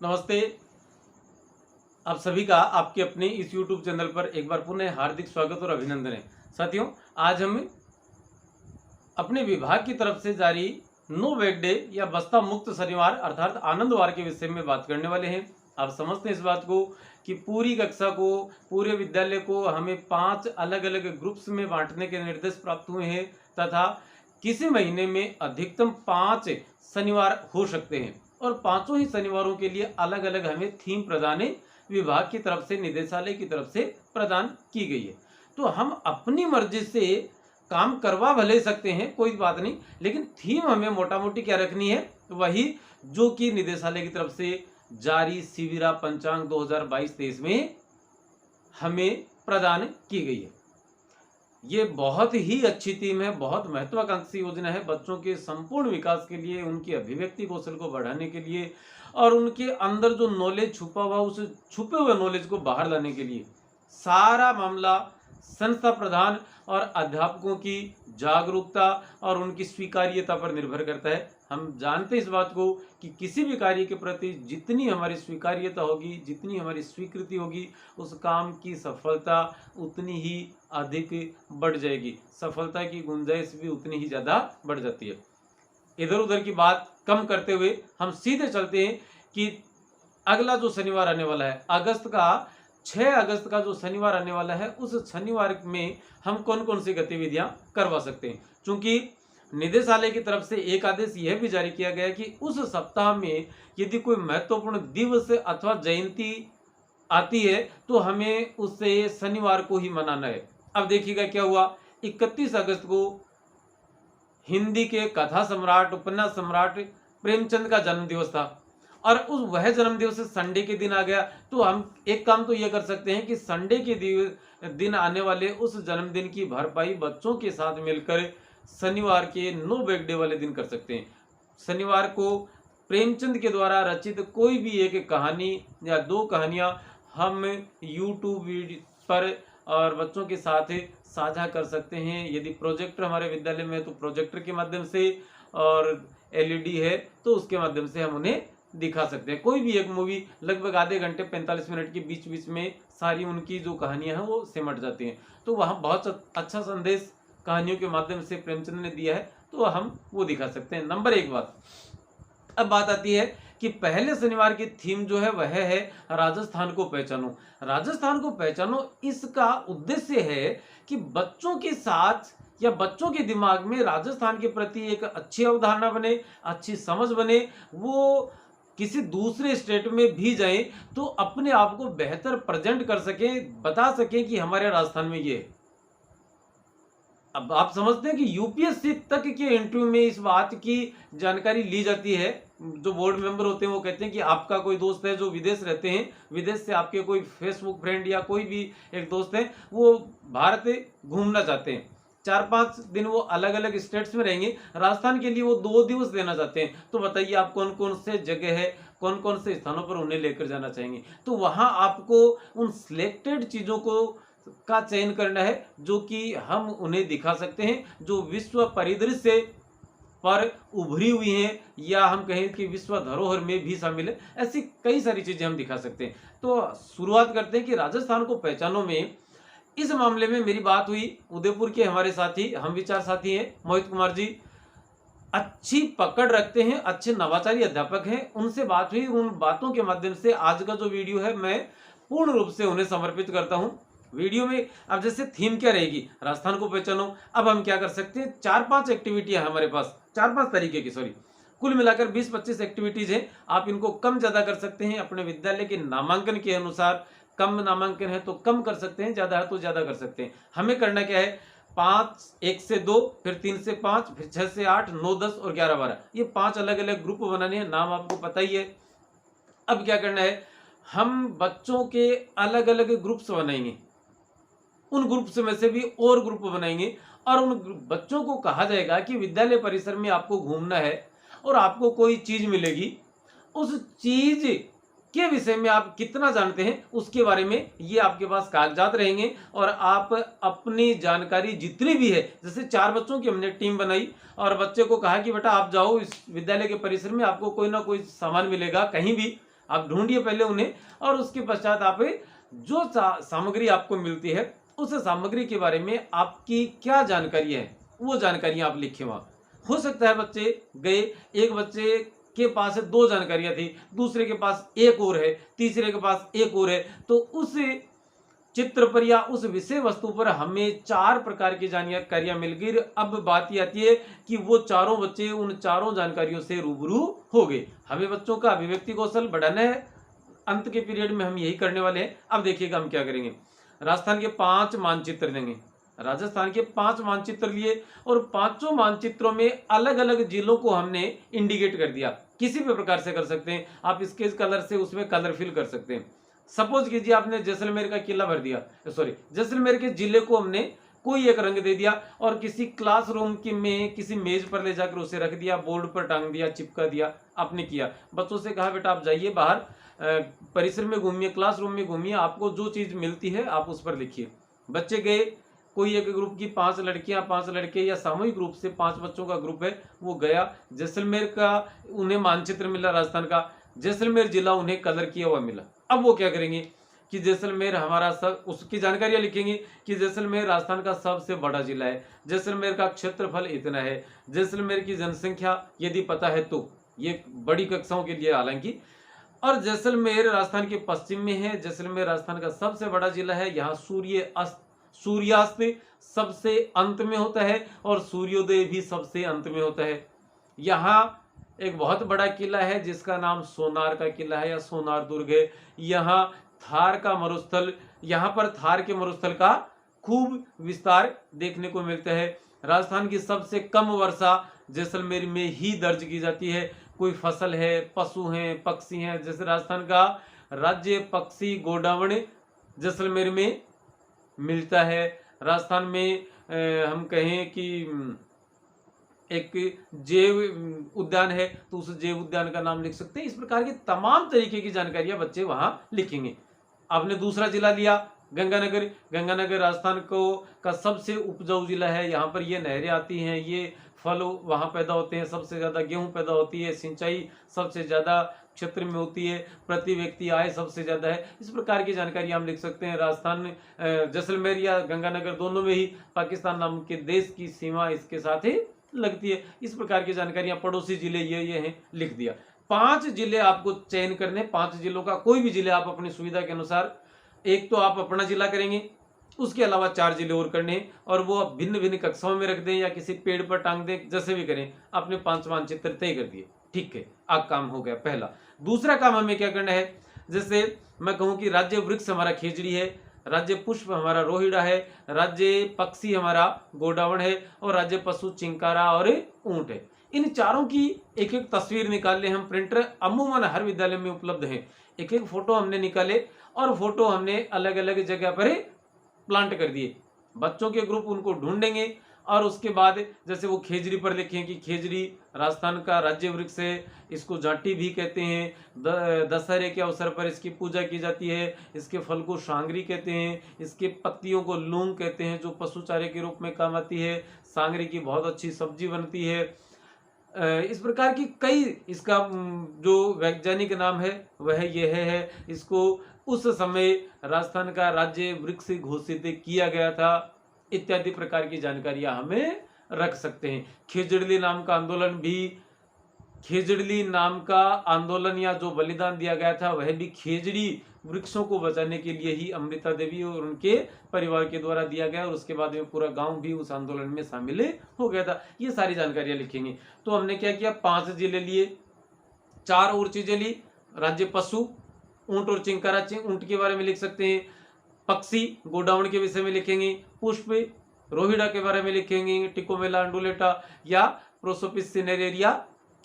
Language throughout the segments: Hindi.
नमस्ते। आप सभी का आपके अपने इस YouTube चैनल पर एक बार पुनः हार्दिक स्वागत और अभिनंदन है। साथियों, आज हम अपने विभाग की तरफ से जारी नो बैग डे या बस्ता मुक्त शनिवार अर्थात आनंदवार के विषय में बात करने वाले हैं। आप समझते हैं इस बात को कि पूरी कक्षा को, पूरे विद्यालय को हमें 5 अलग अलग ग्रुप्स में बांटने के निर्देश प्राप्त हुए हैं तथा किसी महीने में अधिकतम 5 शनिवार हो सकते हैं और पांचों ही शनिवारों के लिए अलग अलग हमें थीम प्रदान विभाग की तरफ से, निदेशालय की तरफ से प्रदान की गई है। तो हम अपनी मर्जी से काम करवा भले सकते हैं, कोई बात नहीं, लेकिन थीम हमें मोटा मोटी क्या रखनी है, वही जो कि निदेशालय की तरफ से जारी शिविरा पंचांग 2022-23 में हमें प्रदान की गई है। ये बहुत ही अच्छी थीम है, बहुत महत्वाकांक्षी योजना है बच्चों के संपूर्ण विकास के लिए, उनकी अभिव्यक्ति कौशल को बढ़ाने के लिए और उनके अंदर जो नॉलेज छुपा हुआ उस छुपे हुए नॉलेज को बाहर लाने के लिए। सारा मामला संस्था प्रधान और अध्यापकों की जागरूकता और उनकी स्वीकार्यता पर निर्भर करता है। हम जानते हैं इस बात को कि किसी भी कार्य के प्रति जितनी हमारी स्वीकार्यता होगी, जितनी हमारी स्वीकृति होगी, उस काम की सफलता उतनी ही अधिक बढ़ जाएगी, सफलता की गुंजाइश भी उतनी ही ज़्यादा बढ़ जाती है। इधर उधर की बात कम करते हुए हम सीधे चलते हैं कि अगला जो शनिवार आने वाला है, 6 अगस्त का जो शनिवार आने वाला है, उस शनिवार में हम कौन कौन सी गतिविधियां करवा सकते हैं। चूंकि निदेशालय की तरफ से एक आदेश यह भी जारी किया गया कि उस सप्ताह में यदि कोई महत्वपूर्ण दिवस अथवा जयंती आती है तो हमें उसे शनिवार को ही मनाना है। अब देखिएगा क्या हुआ, 31 अगस्त को हिंदी के कथा सम्राट, उपन्यास सम्राट प्रेमचंद का जन्म दिवस था और वह जन्म दिवस संडे के दिन आ गया। तो हम एक काम तो यह कर सकते हैं कि संडे के दिन आने वाले उस जन्मदिन की भरपाई बच्चों के साथ मिलकर शनिवार के नो बैग डे वाले दिन कर सकते हैं। शनिवार को प्रेमचंद के द्वारा रचित कोई भी एक कहानी या 2 कहानियां हम यूट्यूब पर और बच्चों के साथ साझा कर सकते हैं। यदि प्रोजेक्टर हमारे विद्यालय में है तो प्रोजेक्टर के माध्यम से, और एलईडी है तो उसके माध्यम से हम उन्हें दिखा सकते हैं। कोई भी एक मूवी लगभग आधे घंटे 45 मिनट के बीच बीच में सारी उनकी जो कहानियां हैं वो सिमट जाती हैं। तो वहाँ बहुत अच्छा संदेश कहानियों के माध्यम से प्रेमचंद ने दिया है, तो हम वो दिखा सकते हैं। नंबर 1 बात, अब बात आती है कि पहले शनिवार की थीम जो है वह है राजस्थान को पहचानो। राजस्थान को पहचानो, इसका उद्देश्य है कि बच्चों के साथ या बच्चों के दिमाग में राजस्थान के प्रति एक अच्छी अवधारणा बने, अच्छी समझ बने, वो किसी दूसरे स्टेट में भी जाएं तो अपने आप को बेहतर प्रेजेंट कर सकें, बता सकें कि हमारे राजस्थान में ये है। अब आप समझते हैं कि यूपीएससी तक के इंटरव्यू में इस बात की जानकारी ली जाती है। जो बोर्ड मेंबर होते हैं वो कहते हैं कि आपका कोई दोस्त है जो विदेश रहते हैं, विदेश से आपके कोई फेसबुक फ्रेंड या कोई भी एक दोस्त है, वो भारत घूमना चाहते हैं, 4-5 दिन वो अलग अलग स्टेट्स में रहेंगे, राजस्थान के लिए वो 2 दिवस देना चाहते हैं। तो बताइए आप कौन कौन से जगह है, कौन कौन से स्थानों पर उन्हें लेकर जाना चाहेंगे। तो वहां आपको उन सिलेक्टेड चीजों को का चयन करना है जो कि हम उन्हें दिखा सकते हैं, जो विश्व परिदृश्य पर उभरी हुई हैं या हम कहें कि विश्व धरोहर में भी शामिल है। ऐसी कई सारी चीजें हम दिखा सकते हैं। तो शुरुआत करते हैं कि राजस्थान को पहचानो में इस मामले में मेरी बात हुई उदयपुर के हमारे साथी, हम विचार साथी हैं मोहित कुमार जी, अच्छी पकड़ रखते हैं, अच्छे नवाचारी अध्यापक हैं, उनसे बात हुई। उन बातों के माध्यम से आज का जो वीडियो है मैं पूर्ण रूप से उन्हें समर्पित करता हूं। वीडियो में अब जैसे थीम क्या रहेगी, राजस्थान को पहचानो। अब हम क्या कर सकते हैं, 4-5 एक्टिविटियां हमारे पास, 4-5 तरीके की, कुल मिलाकर 20-25 एक्टिविटीज हैं। आप इनको कम ज्यादा कर सकते हैं अपने विद्यालय के नामांकन के अनुसार। कम नामांकन है तो कम कर सकते हैं, ज्यादा है तो ज्यादा कर सकते हैं। हमें करना क्या है, 5, 1 से 2, फिर 3 से 5, फिर 6 से 8, 9, 10 और 11, 12, ये 5 अलग अलग ग्रुप बनाने हैं। नाम आपको पता ही है। अब क्या करना है, हम बच्चों के अलग अलग ग्रुप्स बनाएंगे, उन ग्रुप्स में से भी और ग्रुप बनाएंगे और उन बच्चों को कहा जाएगा कि विद्यालय परिसर में आपको घूमना है और आपको कोई चीज मिलेगी, उस चीज के विषय में आप कितना जानते हैं उसके बारे में ये आपके पास कागजात रहेंगे और आप अपनी जानकारी जितनी भी है, जैसे 4 बच्चों की हमने टीम बनाई और बच्चे को कहा कि बेटा आप जाओ इस विद्यालय के परिसर में, आपको कोई ना कोई सामान मिलेगा कहीं भी, आप ढूंढिए पहले उन्हें, और उसके पश्चात आप जो सामग्री आपको मिलती है उस सामग्री के बारे में आपकी क्या जानकारी है वो जानकारियां आप लिखिए वहां। हो सकता है बच्चे गए, एक बच्चे के पास 2 जानकारियां थी, दूसरे के पास एक और है, तीसरे के पास एक और है, तो उस चित्र पर या उस विषय वस्तु पर हमें 4 प्रकार की जानकारियां मिल गई। अब बात ये आती है कि वो चारों बच्चे उन चारों जानकारियों से रूबरू हो गए। हमें बच्चों का अभिव्यक्ति कौशल बढ़ाना है, अंत के पीरियड में हम यही करने वाले हैं। अब देखिएगा हम क्या करेंगे। राजस्थान के 5 मानचित्र देंगे, राजस्थान के 5 मानचित्र लिए और पांचों मानचित्रों में अलग अलग जिलों को हमने इंडिकेट कर दिया। किसी भी प्रकार से कर सकते हैं आप, स्केच कलर से उसमें कलर फिल कर सकते हैं। सपोज कीजिए आपने जैसलमेर का किला भर दिया, सॉरी जैसलमेर के जिले को हमने कोई एक रंग दे दिया और किसी क्लासरूम की में किसी मेज पर ले जाकर उसे रख दिया, बोर्ड पर टांग दिया, चिपका दिया। आपने किया, बच्चों से कहा बेटा आप जाइए बाहर परिसर में घूमिए, क्लासरूम में घूमिए, आपको जो चीज मिलती है आप उस पर लिखिए। बच्चे गए, कोई एक ग्रुप की 5 लड़कियां 5 लड़के या सामूहिक रूप से 5 बच्चों का ग्रुप है, वो गया जैसलमेर का, उन्हें मानचित्र मिला राजस्थान का, जैसलमेर जिला उन्हें कलर किया हुआ मिला। अब वो क्या करेंगे कि जैसलमेर हमारा सब उसकी जानकारियां लिखेंगे कि जैसलमेर राजस्थान का सबसे बड़ा जिला है, जैसलमेर का क्षेत्रफल इतना है, जैसलमेर की जनसंख्या यदि पता है तो, ये बड़ी कक्षाओं के लिए हालांकि, और जैसलमेर राजस्थान के पश्चिम में है, जैसलमेर राजस्थान का सबसे बड़ा जिला है, यहाँ सूर्यास्त सबसे अंत में होता है और सूर्योदय भी सबसे अंत में होता है। यहाँ एक बहुत बड़ा किला है जिसका नाम सोनार का किला है या सोनार दुर्ग है। यहाँ थार का मरुस्थल, यहाँ पर थार के मरुस्थल का खूब विस्तार देखने को मिलता है। राजस्थान की सबसे कम वर्षा जैसलमेर में ही दर्ज की जाती है। कोई फसल है, पशु हैं, पक्षी हैं, जैसे राजस्थान का राज्य पक्षी गोडावण जैसलमेर में मिलता है। राजस्थान में हम कहें कि एक जैव उद्यान है तो उस जैव उद्यान का नाम लिख सकते हैं। इस प्रकार की तमाम तरीके की जानकारियां बच्चे वहां लिखेंगे। आपने दूसरा जिला लिया गंगानगर, गंगानगर राजस्थान को का सबसे उपजाऊ जिला है। यहाँ पर ये नहरें आती हैं, ये फल वहाँ पैदा होते हैं, सबसे ज़्यादा गेहूं पैदा होती है, सिंचाई सबसे ज़्यादा क्षेत्र में होती है, प्रति व्यक्ति आय सबसे ज़्यादा है। इस प्रकार की जानकारी हम लिख सकते हैं। राजस्थान जैसलमेर या गंगानगर दोनों में ही पाकिस्तान नाम के देश की सीमा इसके साथ ही लगती है। इस प्रकार की जानकारियां पड़ोसी जिले ये हैं, लिख दिया। 5 जिले आपको चयन करने, 5 जिलों का कोई भी जिले आप अपनी सुविधा के अनुसार, एक तो आप अपना जिला करेंगे, उसके अलावा 4 जिले और करने हैं और वो भिन्न भिन्न कक्षाओं में रख दें या किसी पेड़ पर टांग दें, जैसे भी करें। आपने 5 मानचित्र तय कर दिए, ठीक है, अब काम हो गया पहला। दूसरा काम हमें क्या करना है, जैसे मैं कहूं कि राज्य वृक्ष हमारा खेजड़ी है, राज्य पुष्प हमारा रोहिड़ा है, राज्य पक्षी हमारा गोडावण है और राज्य पशु चिंकारा और ऊंट है। इन चारों की एक एक तस्वीर निकाल ले हम। प्रिंटर अमूमन हर विद्यालय में उपलब्ध है। एक एक फोटो हमने निकाले और फोटो हमने अलग अलग जगह पर प्लांट कर दिए। बच्चों के ग्रुप उनको ढूंढेंगे और उसके बाद जैसे वो खेजड़ी पर लिखें कि खेजड़ी राजस्थान का राज्य वृक्ष है, इसको जाटी भी कहते हैं, दशहरे के अवसर पर इसकी पूजा की जाती है, इसके फल को सांगरी कहते हैं, इसके पत्तियों को लूंग कहते हैं जो पशु चारे के रूप में काम आती है, सांगरी की बहुत अच्छी सब्जी बनती है। इस प्रकार की कई, इसका जो वैज्ञानिक नाम है वह यह है। इसको उस समय राजस्थान का राज्य वृक्ष घोषित किया गया था। इत्यादि प्रकार की जानकारियां हमें रख सकते हैं। खेजड़ली नाम का आंदोलन भी, खेजड़ली नाम का आंदोलन या जो बलिदान दिया गया था वह भी खेजड़ी वृक्षों को बचाने के लिए ही अमृता देवी और उनके परिवार के द्वारा दिया गया और उसके बाद में पूरा गांव भी उस आंदोलन में शामिल हो गया था। ये सारी जानकारियां लिखेंगे। तो हमने क्या किया, 5 जिले लिए, 4 और चीजें ली। राज्य पशु, ऊंट और चिंकारा, ऊंट के बारे में लिख सकते हैं। पक्षी गोडाउन के विषय में लिखेंगे। पुष्प रोहिड़ा के बारे में लिखेंगे। टिकोमेला अंडुलेटा या प्रोसोपिस सिनेरेरिया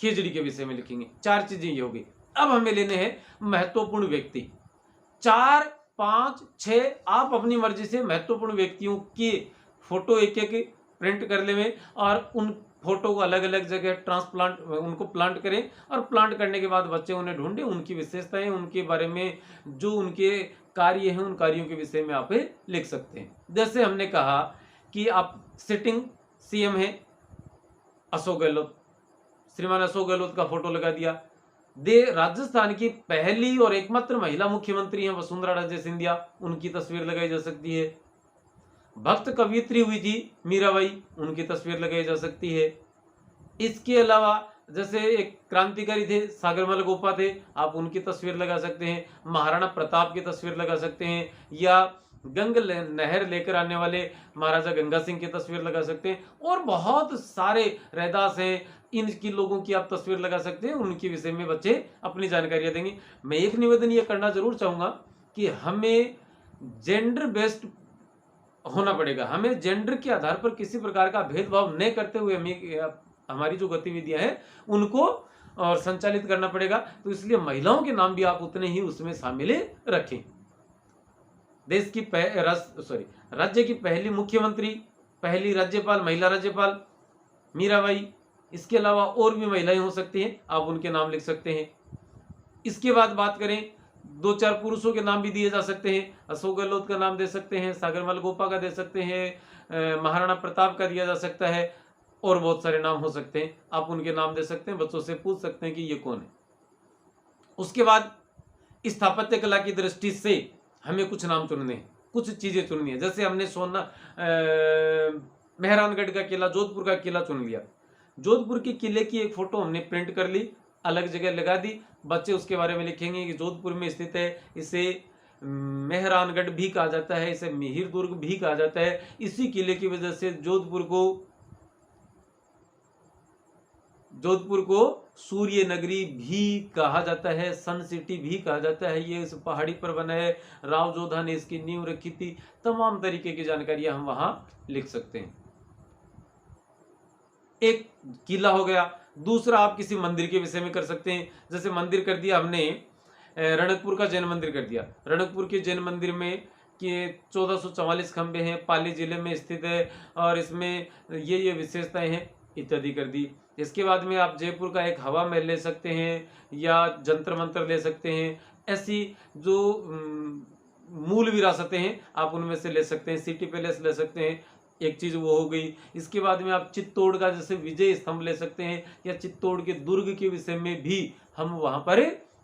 खेजड़ी के विषय में लिखेंगे। 4 चीजें ये होगी। अब हमें लेने हैं महत्वपूर्ण व्यक्ति। 4, 5, 6 आप अपनी मर्जी से महत्वपूर्ण व्यक्तियों के फोटो एक एक प्रिंट कर लें और उन फोटो को अलग अलग जगह ट्रांसप्लांट, उनको प्लांट करें और प्लांट करने के बाद बच्चे उन्हें ढूंढें, उनकी विशेषताएं, उनके बारे में जो उनके कार्य हैं उन कार्यों के विषय में आप लिख सकते हैं। जैसे हमने कहा कि आप सिटिंग सीएम है अशोक गहलोत, श्रीमान अशोक गहलोत का फोटो लगा दिया। राजस्थान की पहली और एकमात्र महिला मुख्यमंत्री हैं वसुंधरा राजे सिंधिया, उनकी तस्वीर लगाई जा सकती है। भक्त कवयित्री हुई थी मीराबाई, उनकी तस्वीर लगाई जा सकती है। इसके अलावा जैसे एक क्रांतिकारी थे सागरमल गोपा थे, आप उनकी तस्वीर लगा सकते हैं। महाराणा प्रताप की तस्वीर लगा सकते हैं, या नहर लेकर आने वाले महाराजा गंगा सिंह की तस्वीर लगा सकते हैं। और बहुत सारे रैदास हैं, इनकी लोगों की आप तस्वीर लगा सकते हैं, उनके विषय में बच्चे अपनी जानकारियां देंगे। मैं एक निवेदन ये करना जरूर चाहूंगा कि हमें जेंडर बेस्ड होना पड़ेगा। हमें जेंडर के आधार पर किसी प्रकार का भेदभाव नहीं करते हुए हमें हमारी जो गतिविधियां हैं उनको और संचालित करना पड़ेगा। तो इसलिए महिलाओं के नाम भी आप उतने ही उसमें शामिल रखें। देश की राज्य की पहली मुख्यमंत्री, पहली राज्यपाल, महिला राज्यपाल मीराबाई। इसके अलावा और भी महिलाएं हो सकती हैं, आप उनके नाम लिख सकते हैं। इसके बाद बात करें, 2-4 पुरुषों के नाम भी दिए जा सकते हैं। अशोक गहलोत का नाम दे सकते हैं, सागरमल गोपा का दे सकते हैं, महाराणा प्रताप का दिया जा सकता है, और बहुत सारे नाम हो सकते हैं। आप उनके नाम दे सकते हैं, बच्चों से पूछ सकते हैं कि ये कौन है। उसके बाद स्थापत्य कला की दृष्टि से हमें कुछ नाम चुनने हैं, कुछ चीजें चुननी है। जैसे हमने मेहरानगढ़ का किला, जोधपुर का किला चुन लिया। जोधपुर के किले की एक फोटो हमने प्रिंट कर ली, अलग जगह लगा दी। बच्चे उसके बारे में लिखेंगे कि जोधपुर में स्थित है, इसे मेहरानगढ़ भी कहा जाता है, इसे मिहिर दुर्ग भी कहा जाता है। इसी किले की वजह से जोधपुर को सूर्य नगरी भी कहा जाता है, सन सिटी भी कहा जाता है। ये इस पहाड़ी पर बना है, राव जोधा ने इसकी नींव रखी थी। तमाम तरीके की जानकारियां हम वहां लिख सकते हैं। एक किला हो गया। दूसरा, आप किसी मंदिर के विषय में कर सकते हैं। जैसे मंदिर कर दिया हमने, रणकपुर का जैन मंदिर कर दिया। रणकपुर के जैन मंदिर में कि 1444 खंबे हैं, पाली जिले में स्थित है, और इसमें ये विशेषताएं हैं इत्यादि कर दी। इसके बाद में आप जयपुर का एक हवा महल ले सकते हैं, या जंतर मंतर ले सकते हैं। ऐसी जो मूल विरासतें हैं आप उनमें से ले सकते हैं। सिटी पैलेस ले सकते हैं, एक चीज वो हो गई। इसके बाद में आप चित्तौड़ का जैसे विजय स्तंभ ले सकते हैं, या चित्तौड़ के दुर्ग के विषय में भी हम वहां पर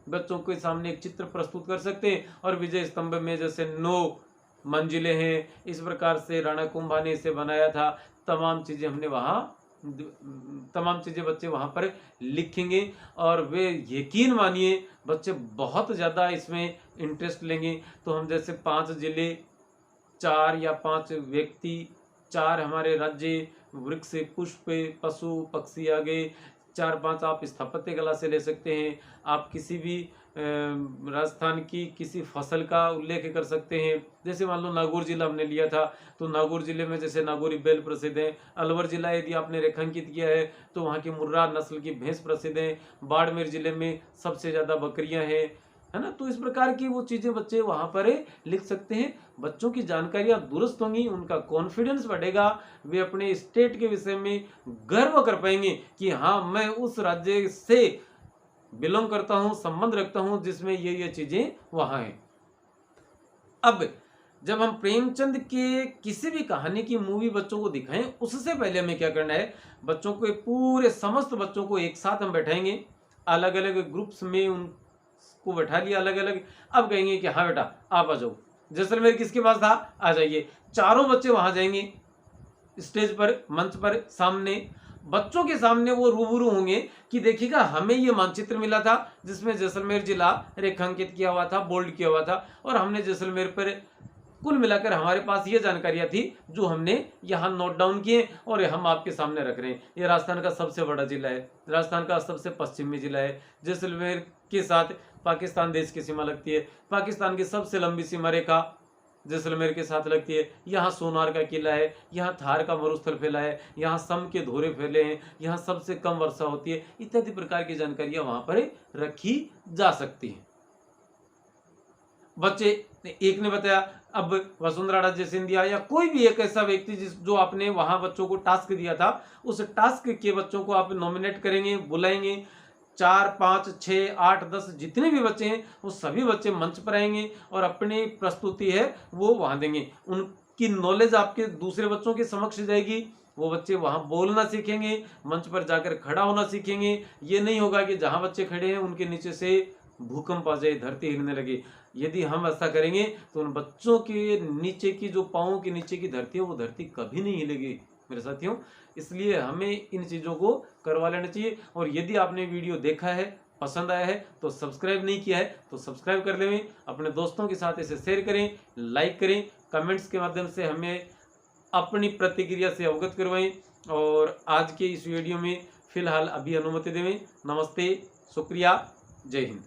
बच्चों के सामने एक चित्र प्रस्तुत कर सकते हैं। और विजय स्तंभ में जैसे 9 मंजिलें हैं, इस प्रकार से राणा कुंभा ने इसे बनाया था। तमाम चीजें बच्चे वहां पर लिखेंगे, और वे यकीन मानिए बच्चे बहुत ज्यादा इसमें इंटरेस्ट लेंगे। तो हम जैसे 5 जिले, 4 या 5 व्यक्ति, 4 हमारे राज्य, वृक्ष, पुष्प, पशु पक्षी आ गए, 4-5 आप स्थापत्य कला से ले सकते हैं। आप किसी भी राजस्थान की किसी फसल का उल्लेख कर सकते हैं। जैसे मान लो नागौर जिला हमने लिया था, तो नागौर जिले में जैसे नागौरी बैल प्रसिद्ध है। अलवर जिला यदि आपने रेखांकित किया है तो वहाँ की मुर्रा नस्ल की भैंस प्रसिद्ध है। बाड़मेर जिले में सबसे ज्यादा बकरियां हैं, है ना। तो इस प्रकार की वो चीजें बच्चे वहां पर लिख सकते हैं। बच्चों की जानकारियां दुरुस्त होंगी, उनका कॉन्फिडेंस बढ़ेगा, वे अपने स्टेट के विषय में गर्व कर पाएंगे कि हाँ, मैं उस राज्य से बिलोंग करता हूं, संबंध रखता हूं जिसमें ये चीजें वहां हैं। अब जब हम प्रेमचंद के किसी भी कहानी की मूवी बच्चों को दिखाएं, उससे पहले हमें क्या करना है, बच्चों को पूरे समस्त बच्चों को एक साथ हम बैठाएंगे, अलग अलग ग्रुप्स में उनको बैठा लिया अलग अलग। अब कहेंगे कि हाँ बेटा आप आ जाओ, जैसलमेर किसके पास था, आ जाइए। चारों बच्चे वहां जाएंगे, स्टेज पर, मंच पर, सामने बच्चों के सामने वो रूबरू होंगे कि देखिएगा हमें ये मानचित्र मिला था जिसमें जैसलमेर जिला रेखांकित किया हुआ था, बोल्ड किया हुआ था, और हमने जैसलमेर पर कुल मिलाकर हमारे पास ये जानकारियां थी जो हमने यहाँ नोट डाउन किए और हम आपके सामने रख रहे हैं। ये राजस्थान का सबसे बड़ा जिला है, राजस्थान का सबसे पश्चिमी जिला है। जैसलमेर के साथ पाकिस्तान देश की सीमा लगती है, पाकिस्तान की सबसे लंबी सीमा रेखा जैसलमेर के साथ लगती है। यहाँ सोनार का किला है, यहाँ थार का मरुस्थल फैला है, यहाँ सम के धोरे फैले हैं, यहाँ सबसे कम वर्षा होती है, इत्यादि प्रकार की जानकारियां वहां पर रखी जा सकती हैं। बच्चे एक ने बताया, अब वसुंधरा राजे सिंधिया या कोई भी एक ऐसा व्यक्ति जो आपने वहां बच्चों को टास्क दिया था, उस टास्क के बच्चों को आप नॉमिनेट करेंगे, बुलाएंगे। 4, 5, 6, 8, 10 जितने भी बच्चे हैं वो सभी बच्चे मंच पर आएंगे और अपनी प्रस्तुति है वो वहां देंगे। उनकी नॉलेज आपके दूसरे बच्चों के समक्ष जाएगी, वो बच्चे वहाँ बोलना सीखेंगे, मंच पर जाकर खड़ा होना सीखेंगे। ये नहीं होगा कि जहाँ बच्चे खड़े हैं उनके नीचे से भूकंप आ जाए, धरती हिलने लगे। यदि हम ऐसा करेंगे तो उन बच्चों के नीचे की जो पाँव के नीचे की धरती है वो धरती कभी नहीं हिलेगी मेरे साथियों। इसलिए हमें इन चीज़ों को करवा लेना चाहिए। और यदि आपने वीडियो देखा है, पसंद आया है तो सब्सक्राइब नहीं किया है तो सब्सक्राइब कर लें, अपने दोस्तों के साथ इसे शेयर करें, लाइक करें, कमेंट्स के माध्यम से हमें अपनी प्रतिक्रिया से अवगत करवाएं। और आज के इस वीडियो में फिलहाल अभी अनुमति देवें। नमस्ते, शुक्रिया, जय हिंद।